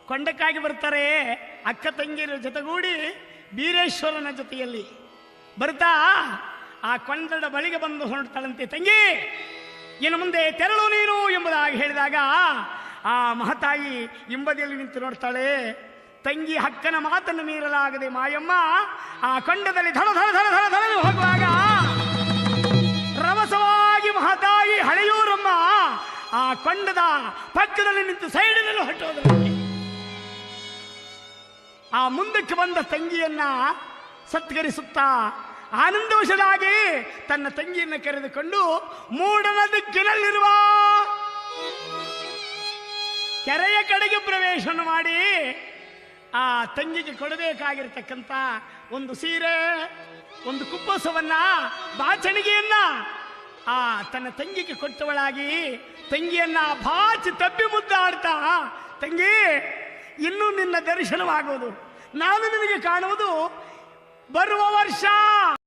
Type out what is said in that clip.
ಕೊಂಡಕ್ಕಾಗಿ ಬರ್ತಾರೆ. ಅಕ್ಕ ತಂಗಿಯರ ಜೊತೆಗೂಡಿ ಬೀರೇಶ್ವರನ ಜೊತೆಯಲ್ಲಿ ಬರ್ತಾ ಆ ಕೊಂಡದ ಬಳಿಗೆ ಬಂದು ಹೊರಡ್ತಾಳಂತೆ. ತಂಗಿ, ಇನ್ನು ಮುಂದೆ ತೆರಳು ನೀನು ಎಂಬುದಾಗಿ ಹೇಳಿದಾಗ ಆ ಮಹತಾಯಿ ಹಿಂಬದಿಯಲ್ಲಿ ನಿಂತು ನೋಡ್ತಾಳೆ. ತಂಗಿ ಹಕ್ಕನ ಮಾತನ್ನು ಮೀರಲಾಗದೆ ಮಾಯಮ್ಮ ಆ ಕೊಂಡದಲ್ಲಿ ಧಳ ಧಳ ಧಳ ಧಳ ಧಳಲು ಹೋಗುವಾಗ ರಭಸವಾಗಿ ಮಹತಾಯಿ ಹಳೆಯೂರಮ್ಮ ಆ ಕೊಂಡದ ಪಕ್ಕದಲ್ಲಿ ನಿಂತು ಸೈಡಿನಲ್ಲಿ ಹೊಟ್ಟೋದ್ರು. ಆ ಮುಂದಕ್ಕೆ ಬಂದ ತಂಗಿಯನ್ನ ಸತ್ಕರಿಸುತ್ತಾ ಆನಂದವಶರಾಗಿ ತನ್ನ ತಂಗಿಯನ್ನು ಕರೆದುಕೊಂಡು ಮೂಡನ ದಿಕ್ಕಿನಲ್ಲಿರುವ ಕೆರೆಯ ಕಡೆಗೆ ಪ್ರವೇಶವನ್ನು ಮಾಡಿ ಆ ತಂಗಿಗೆ ಕೊಡಬೇಕಾಗಿರ್ತಕ್ಕಂಥ ಒಂದು ಸೀರೆ, ಒಂದು ಕುಪ್ಪಸವನ್ನ, ಬಾಚಣಿಗೆಯನ್ನ ಆ ತನ್ನ ತಂಗಿಗೆ ಕೊಟ್ಟವಳಾಗಿ ತಂಗಿಯನ್ನ ಬಾಚಿ ತಪ್ಪಿ ಮುದ್ದಾಡ್ತಾ, ತಂಗಿ ಇನ್ನೂ ನಿನ್ನ ದರ್ಶನವಾಗುವುದು, ನಾನು ನಿನಗೆ ಕಾಣುವುದು ಬರುವ ವರ್ಷ